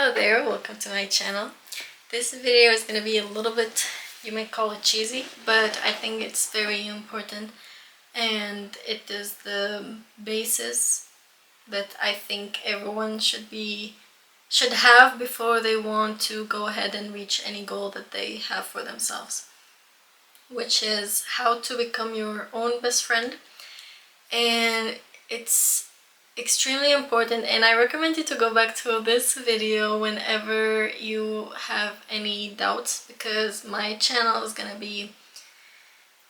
Hello there, welcome to my channel. This video is going to be a little bit, you may call it cheesy, but I think it's very important and it is the basis that I think everyone should have before they want to go ahead and reach any goal that they have for themselves, which is how to become your own best friend. And it's extremely important, and I recommend you to go back to this video whenever you have any doubts, because my channel is gonna be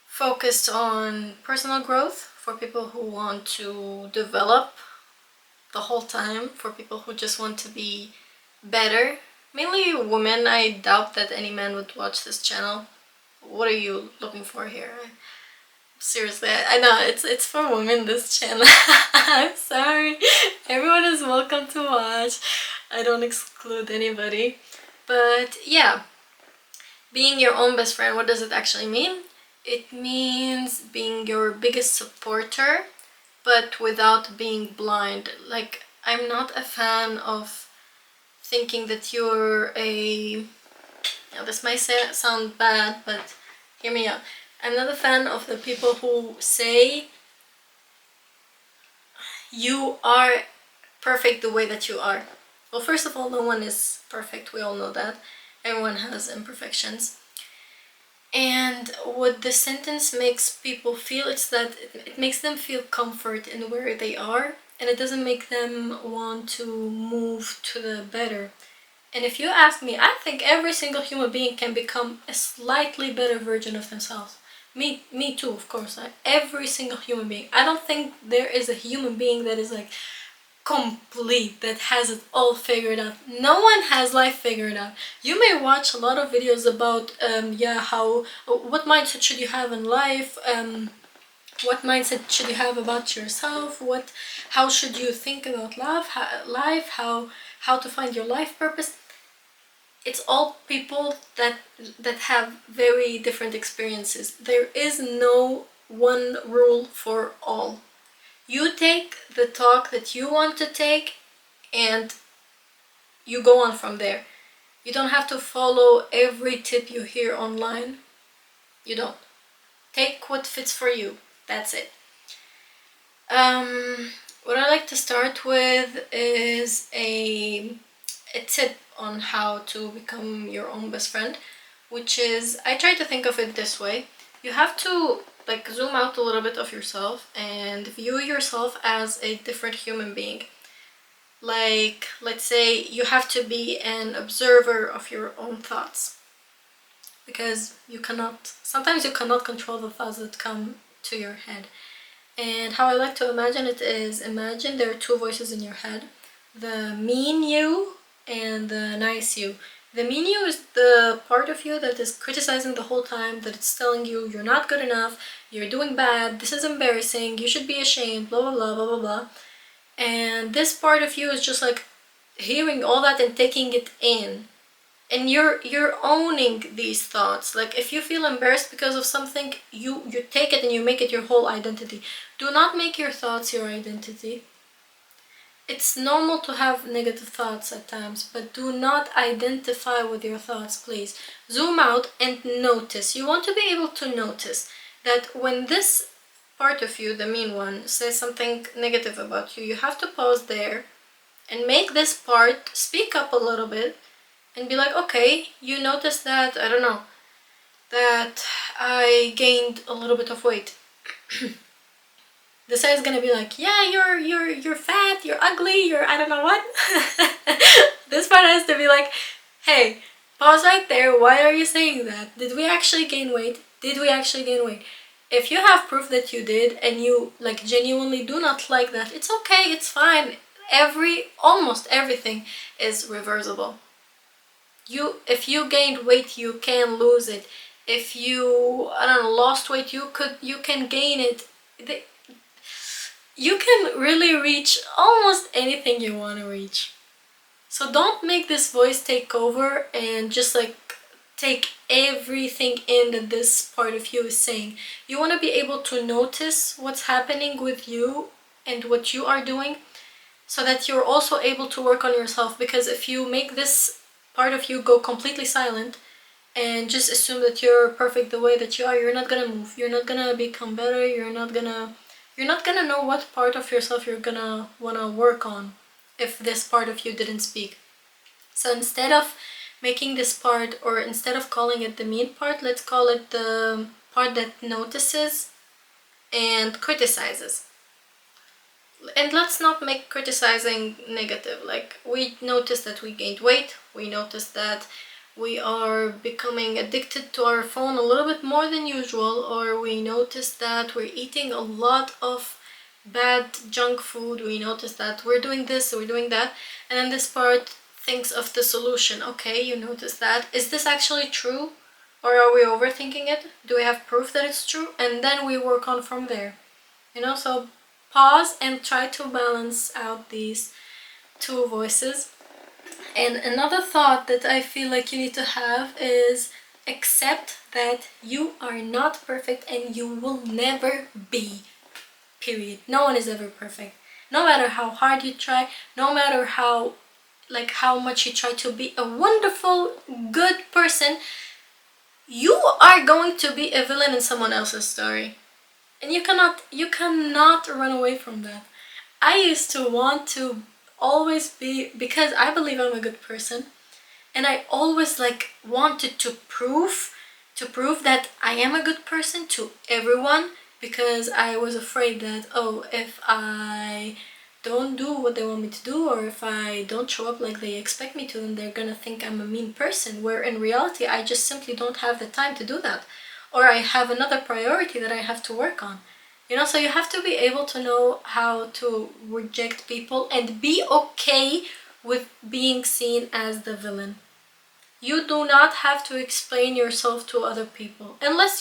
focused on personal growth for people who want to develop the whole time, for people who just want to be better, mainly women. I doubt that any man would watch this channel. What are you looking for here? Seriously, I know it's for women, this channel. I'm sorry. Everyone is welcome to watch. I don't exclude anybody. But yeah, being your own best friend, what does it actually mean? It means being your biggest supporter, but without being blind. Like, I'm not a fan of thinking that you're a... Now, this might sound bad, but hear me out. I'm not a fan of the people who say you are perfect the way that you are. Well, first of all, no one is perfect, we all know that. Everyone has imperfections. And what the sentence makes people feel is that it makes them feel comfort in where they are, and it doesn't make them want to move to the better. And if you ask me, I think every single human being can become a slightly better version of themselves. Me too, of course. Every single human being. I don't think there is a human being that is like complete, that has it all figured out. No one has life figured out. You may watch a lot of videos about what mindset should you have in life, what mindset should you have about yourself, how should you think about life, how to find your life purpose. It's all people that have very different experiences. There is no one rule for all. You take the talk that you want to take and you go on from there. You don't have to follow every tip you hear online. You don't. Take what fits for you. That's it. What I like to start with is a tip on how to become your own best friend, which is, I try to think of it this way. You have to like zoom out a little bit of yourself and view yourself as a different human being. Like, let's say you have to be an observer of your own thoughts, because sometimes you cannot control the thoughts that come to your head. And how I like to imagine it is, imagine there are two voices in your head, the mean you and the nice you. The mean you is the part of you that is criticizing the whole time, that it's telling you you're not good enough, you're doing bad, this is embarrassing, you should be ashamed, blah blah blah blah blah blah. And this part of you is just like hearing all that and taking it in. And you're owning these thoughts. Like, if you feel embarrassed because of something, you take it and you make it your whole identity. Do not make your thoughts your identity. It's normal to have negative thoughts at times, but do not identify with your thoughts, please. Zoom out and notice. You want to be able to notice that when this part of you, the mean one, says something negative about you, you have to pause there and make this part speak up a little bit and be like, okay, you notice that, I don't know, that I gained a little bit of weight. The side is gonna be like, yeah, you're fat, you're ugly, you're I don't know what. This part has to be like, hey, pause right there. Why are you saying that? Did we actually gain weight? Did we actually gain weight? If you have proof that you did and you like genuinely do not like that, it's okay, it's fine. Almost everything is reversible. If you gained weight, you can lose it. If you, I don't know, lost weight, you can gain it. You can really reach almost anything you want to reach. So don't make this voice take over and just like take everything in that this part of you is saying. You want to be able to notice what's happening with you and what you are doing, so that you're also able to work on yourself. Because if you make this part of you go completely silent and just assume that you're perfect the way that you are, you're not gonna move, you're not gonna become better, you're not gonna know what part of yourself you're gonna wanna work on if this part of you didn't speak. So instead of making this part, or instead of calling it the mean part, let's call it the part that notices and criticizes. And let's not make criticizing negative. Like, we notice that we gained weight, we notice that we are becoming addicted to our phone a little bit more than usual, or we notice that we're eating a lot of bad junk food, we notice that we're doing this, we're doing that, and then this part thinks of the solution. Okay, you notice that. Is this actually true? Or are we overthinking it? Do we have proof that it's true? And then we work on from there. So pause and try to balance out these two voices. And another thought that I feel like you need to have is accept that you are not perfect and you will never be. Period. No one is ever perfect. No matter how hard you try, no matter how much you try to be a wonderful, good person, you are going to be a villain in someone else's story. And you cannot run away from that. I used to want to always be, because I believe I'm a good person, and I always wanted to prove that I am a good person to everyone, because I was afraid that, oh, if I don't do what they want me to do, or if I don't show up like they expect me to, then they're gonna think I'm a mean person, where in reality I just simply don't have the time to do that, or I have another priority that I have to work on. So you have to be able to know how to reject people and be okay with being seen as the villain. You do not have to explain yourself to other people unless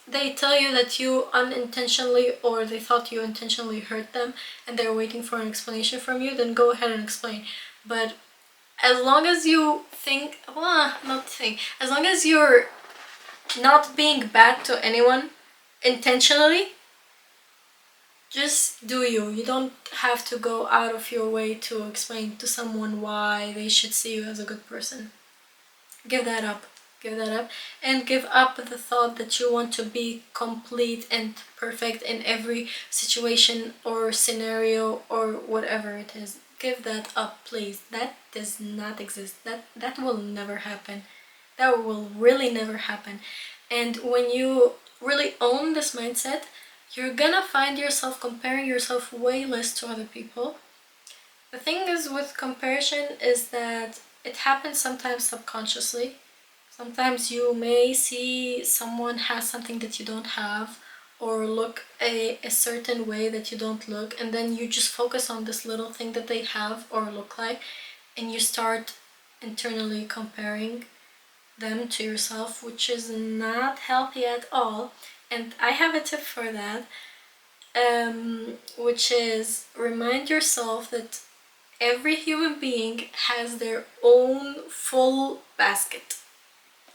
they tell you that you unintentionally, or they thought you intentionally hurt them and they're waiting for an explanation from you. Then go ahead and explain. But as long as you as long as you're not being bad to anyone intentionally, just do you. You don't have to go out of your way to explain to someone why they should see you as a good person. Give that up. Give that up. And give up the thought that you want to be complete and perfect in every situation or scenario or whatever it is. Give that up, please. That does not exist. That will never happen. That will really never happen. And when you really own this mindset, you're gonna find yourself comparing yourself way less to other people. The thing is with comparison is that it happens sometimes subconsciously. Sometimes you may see someone has something that you don't have, or look a certain way that you don't look, and then you just focus on this little thing that they have or look like, and you start internally comparing them to yourself, which is not healthy at all. And I have a tip for that, which is remind yourself that every human being has their own full basket.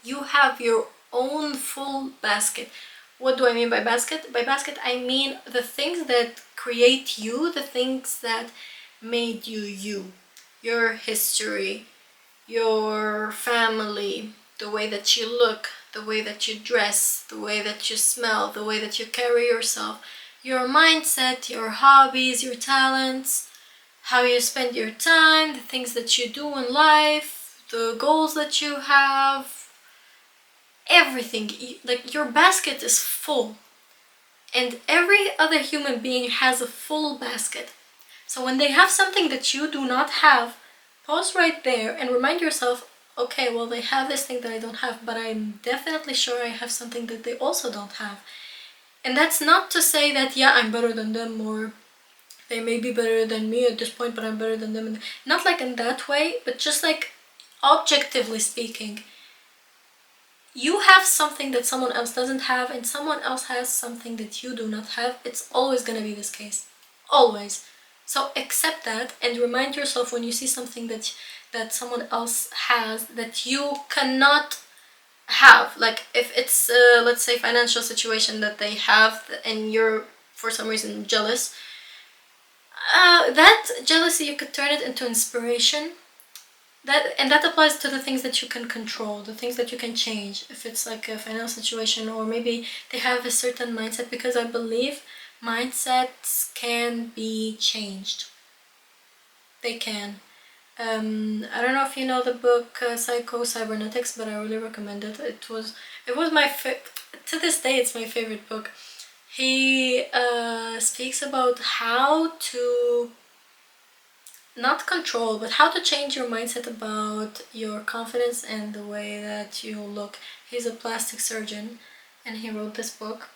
You have your own full basket. What do I mean by basket? By basket, I mean the things that create you, the things that made you you. Your history, your family, the way that you look, the way that you dress, the way that you smell, the way that you carry yourself, your mindset, your hobbies, your talents, how you spend your time, the things that you do in life, the goals that you have, everything. Like, your basket is full, and every other human being has a full basket. So when they have something that you do not have, pause right there and remind yourself, okay, well, they have this thing that I don't have, but I'm definitely sure I have something that they also don't have. And that's not to say that, yeah, I'm better than them, or they may be better than me at this point, but I'm better than them. Not like in that way, but just like objectively speaking, you have something that someone else doesn't have, and someone else has something that you do not have. It's always gonna be this case. Always. So accept that and remind yourself when you see something that someone else has that you cannot have. Like, if it's let's say financial situation that they have and you're for some reason jealous, That jealousy, you could turn it into inspiration. That applies to the things that you can control, the things that you can change. If it's like a financial situation, or maybe they have a certain mindset, because I believe mindsets can be changed. They can. I don't know if you know the book Psycho Cybernetics, but I really recommend it. It was to this day it's my favorite book. He speaks about how to not control, but how to change your mindset about your confidence and the way that you look. He's a plastic surgeon, and he wrote this book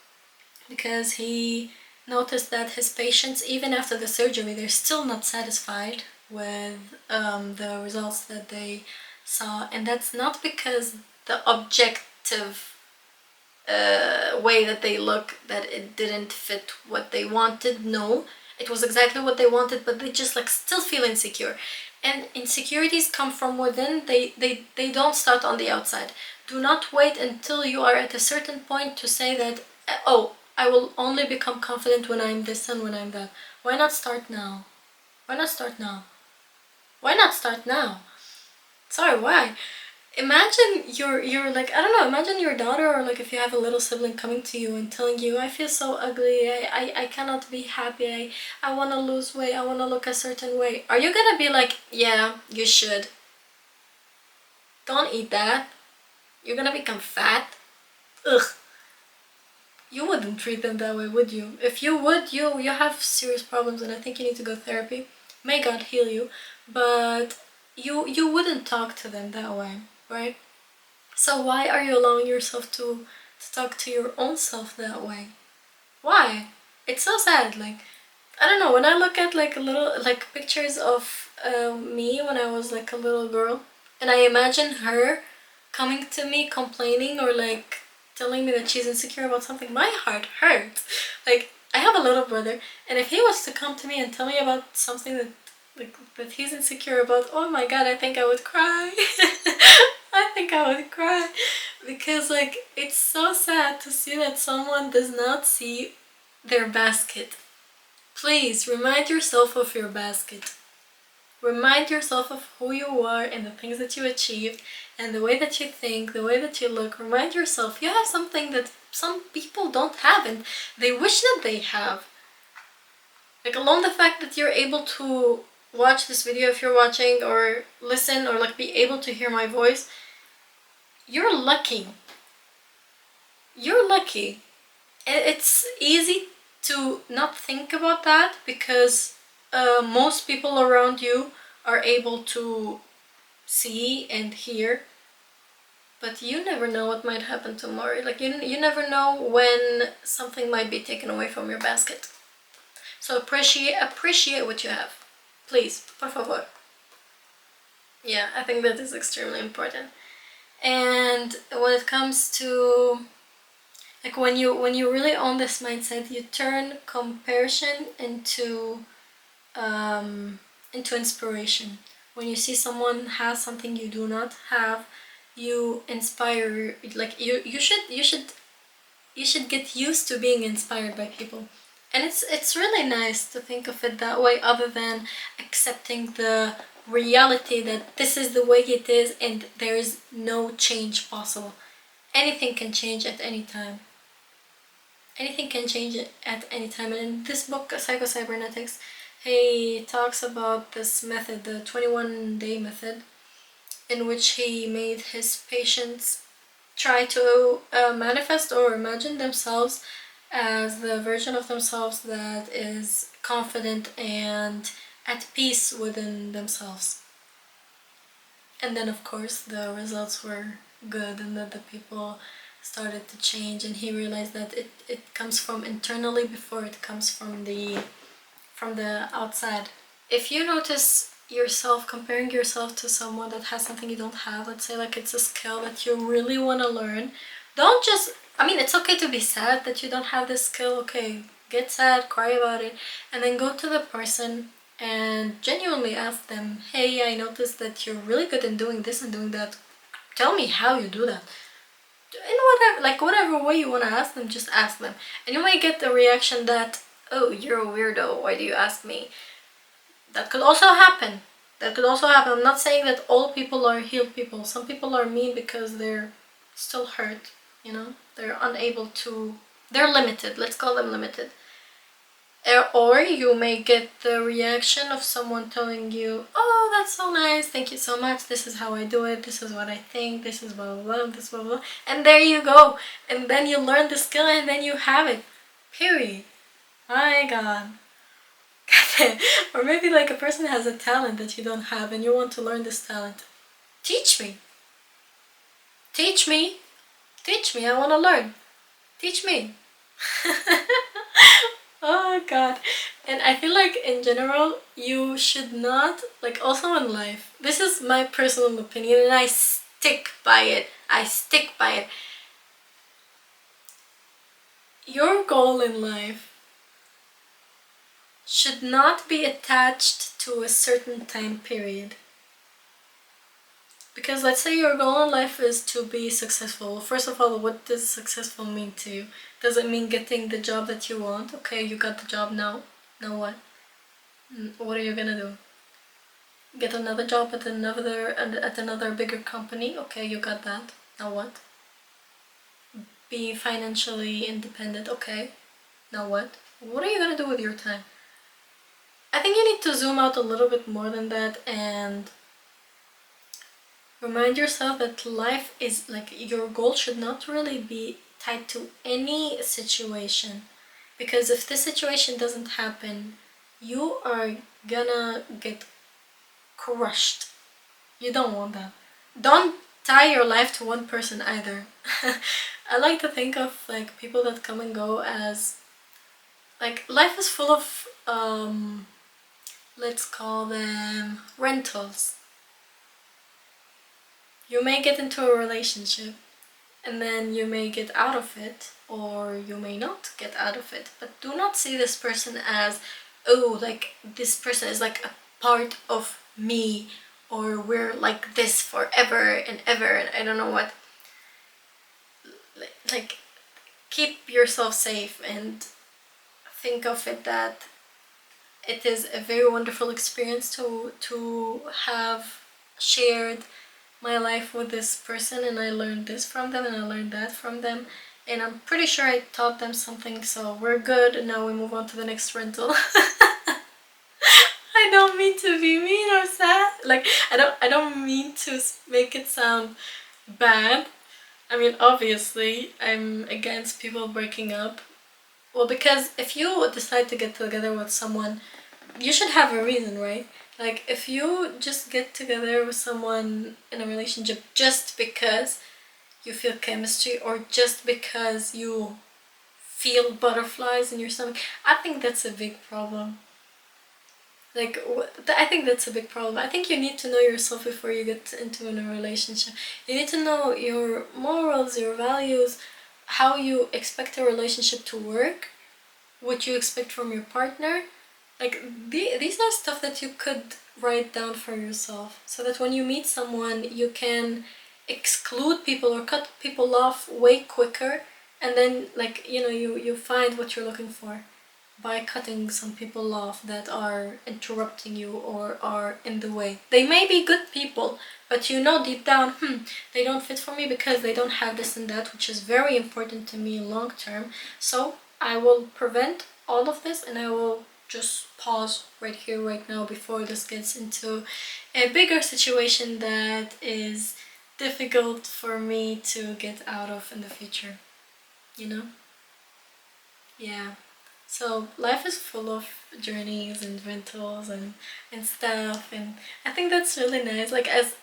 because he noticed that his patients, even after the surgery, they're still not satisfied with the results that they saw. And that's not because the objective way that they look, that it didn't fit what they wanted. No, it was exactly what they wanted, but they just like still feel insecure. And insecurities come from within. They don't start on the outside. Do not wait until you are at a certain point to say that, oh, I will only become confident when I'm this and when I'm that. Why not start now? Why not start now? Why not start now? Sorry, why? Imagine you're like, I don't know, imagine your daughter, or like if you have a little sibling, coming to you and telling you, I feel so ugly, I cannot be happy, I want to lose weight, I want to look a certain way. Are you gonna be like, yeah, you should, don't eat that, you're gonna become fat? Ugh. You wouldn't treat them that way, would you? If you would, you have serious problems, and I think you need to go therapy. May God heal you. But you wouldn't talk to them that way, right? So why are you allowing yourself to talk to your own self that way? Why? It's so sad. Like, I don't know, when I look at like a little like pictures of me when I was like a little girl, and I imagine her coming to me complaining, or like telling me that she's insecure about something, my heart hurts. Like, I have a little brother, and if he was to come to me and tell me about something that like that he's insecure about, oh my god, I think I would cry. I think I would cry, because like it's so sad to see that someone does not see their basket. Please remind yourself of your basket. Remind yourself of who you are and the things that you achieved and the way that you think, the way that you look. Remind yourself you have something that some people don't have and they wish that they have. Like, alone the fact that you're able to watch this video, if you're watching, or listen, or like be able to hear my voice, you're lucky. You're lucky. It's easy to not think about that, because most people around you are able to see and hear, but you never know what might happen tomorrow. Like, you never know when something might be taken away from your basket. So appreciate what you have. Please, por favor. Yeah, I think that is extremely important. And when it comes to like when you really own this mindset, you turn comparison into inspiration. When you see someone has something you do not have, you inspire. Like, you should get used to being inspired by people. And it's really nice to think of it that way, other than accepting the reality that this is the way it is and there is no change possible. Anything can change at any time. Anything can change at any time. And in this book, Psycho Cybernetics, he talks about this method, the 21-day method, in which he made his patients try to manifest or imagine themselves as the version of themselves that is confident and at peace within themselves. And then, of course, the results were good, and that the people started to change, and he realized that it comes from internally before it comes from the outside. If you notice yourself comparing yourself to someone that has something you don't have, let's say like it's a skill that you really want to learn, don't just, I mean, it's okay to be sad that you don't have this skill, okay, get sad, cry about it, and then go to the person and genuinely ask them, hey, I noticed that you're really good in doing this and doing that, tell me how you do that. In whatever way you want to ask them, just ask them. And you might get the reaction that, oh, you're a weirdo, why do you ask me? That could also happen. That could also happen. I'm not saying that all people are healed people. Some people are mean because they're still hurt, you know? They're unable to, they're limited. Let's call them limited. Or you may get the reaction of someone telling you, oh, that's so nice, thank you so much, this is how I do it, this is what I think, this is blah blah blah, this blah blah, and there you go. And then you learn the skill and then you have it. Period. My god. Or maybe like a person has a talent that you don't have and you want to learn this talent. Teach me. Teach me. Teach me. I want to learn. Teach me. Oh god. And I feel like in general, you should not, like also in life, this is my personal opinion and I stick by it. I stick by it. Your goal in life should not be attached to a certain time period. Because let's say your goal in life is to be successful. First of all, what does successful mean to you? Does it mean getting the job that you want? Okay, you got the job now. Now what? What are you gonna do? Get another job at another bigger company? Okay, you got that. Now what? Be financially independent. Okay. Now what? What are you gonna do with your time? I think you need to zoom out a little bit more than that and remind yourself that life is like, your goal should not really be tied to any situation. Because if this situation doesn't happen, you are gonna get crushed. You don't want that. Don't tie your life to one person either. I like to think of like people that come and go as, like, life is full of let's call them rentals. You may get into a relationship and then you may get out of it, or you may not get out of it, but do not see this person as, oh, like this person is like a part of me, or we're like this forever and ever and I don't know what. Like, keep yourself safe and think of it that it is a very wonderful experience to have shared my life with this person, and I learned this from them and I learned that from them, and I'm pretty sure I taught them something, so we're good. And now we move on to the next rental. I don't mean to be mean or sad. Like, I don't mean to make it sound bad. I mean, obviously, I'm against people breaking up. Well, because if you decide to get together with someone, you should have a reason, right? Like, if you just get together with someone in a relationship just because you feel chemistry or just because you feel butterflies in your stomach, I think that's a big problem. Like, I think that's a big problem. I think you need to know yourself before you get into a relationship. You need to know your morals, your values, how you expect a relationship to work, what you expect from your partner. Like, these are stuff that you could write down for yourself, so that when you meet someone, you can exclude people or cut people off way quicker, and then, like, you know, you find what you're looking for by cutting some people off that are interrupting you or are in the way. They may be good people, but you know deep down, they don't fit for me because they don't have this and that, which is very important to me long term. So I will prevent all of this and I will just pause right here, right now, before this gets into a bigger situation that is difficult for me to get out of in the future, you know? Yeah. So life is full of journeys and rentals and stuff, and I think that's really nice. Like, as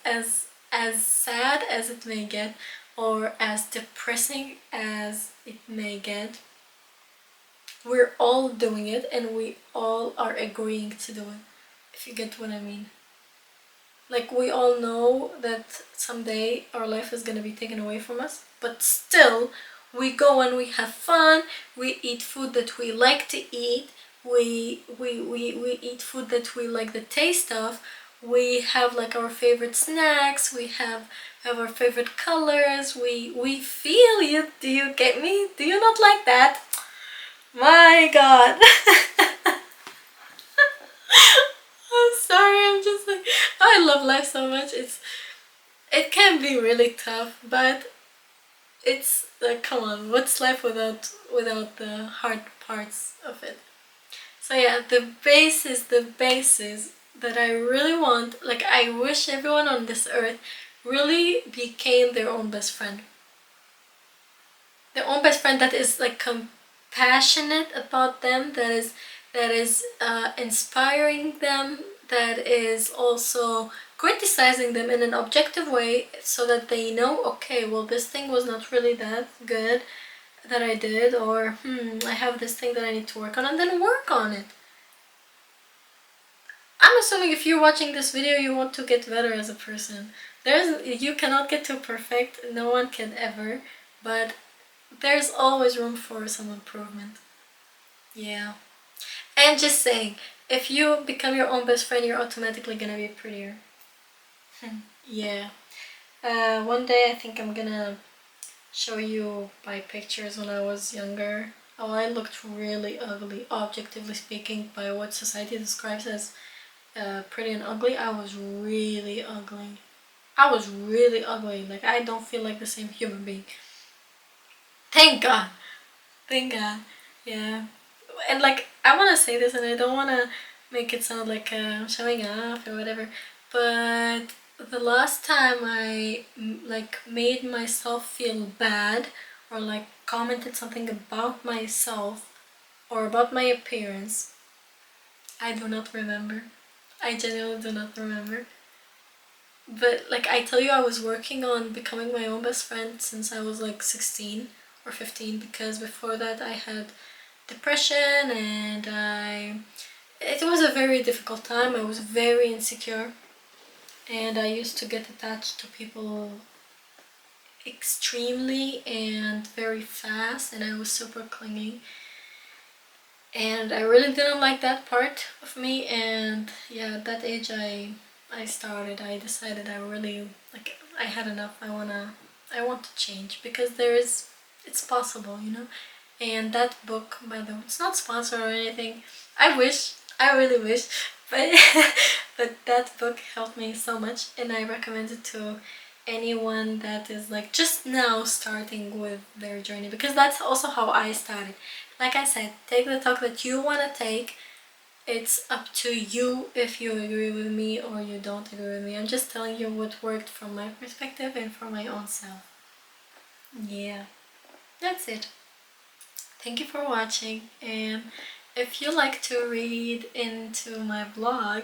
sad as it may get, or as depressing as it may get, we're all doing it and we all are agreeing to do it, if you get what I mean. Like, we all know that someday our life is gonna be taken away from us, but still we go and we have fun, we eat food that we like to eat, we eat food that we like the taste of, we have like our favorite snacks, we have our favorite colors, we feel you. Do you get me? Do you not like that? My god. sorry, I'm just like, I love life so much. It can be really tough, but it's like, come on, what's life without the hard parts of it? So yeah, the basis that I really want, like I wish everyone on this earth really became their own best friend. Their own best friend that is like compassionate about them, that is inspiring them, that is also criticizing them in an objective way, so that they know, okay, well, this thing was not really that good that I did, or I have this thing that I need to work on, and then work on it. I'm assuming if you're watching this video, you want to get better as a person. You cannot get too perfect, no one can ever, but there's always room for some improvement. Yeah. And just saying, if you become your own best friend, you're automatically gonna be prettier. Yeah. One day I think I'm gonna show you my pictures when I was younger. Oh, I looked really ugly, objectively speaking, by what society describes as pretty and ugly. I was really ugly. I was really ugly. Like, I don't feel like the same human being. Thank God. Thank God. Yeah. And like, I want to say this, and I don't want to make it sound like I'm showing off or whatever, but the last time I like made myself feel bad, or like commented something about myself or about my appearance, I do not remember. I genuinely do not remember. But like I tell you, I was working on becoming my own best friend since I was like 16 or 15, because before that I had depression, and it was a very difficult time. I was very insecure, and I used to get attached to people extremely and very fast, and I was super clingy, and I really didn't like that part of me. And yeah, at that age I decided I really, like, I had enough. I want to change, because it's possible, you know. And that book, by the way, it's not sponsored or anything. I really wish, but but that book helped me so much, and I recommend it to anyone that is like just now starting with their journey, because that's also how I started. Like I said, take the talk that you want to take. It's up to you if you agree with me or you don't agree with me. I'm just telling you what worked from my perspective and from my own self. Yeah, that's it. Thank you for watching, and if you like to read into my blog,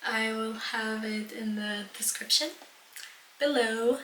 I will have it in the description below.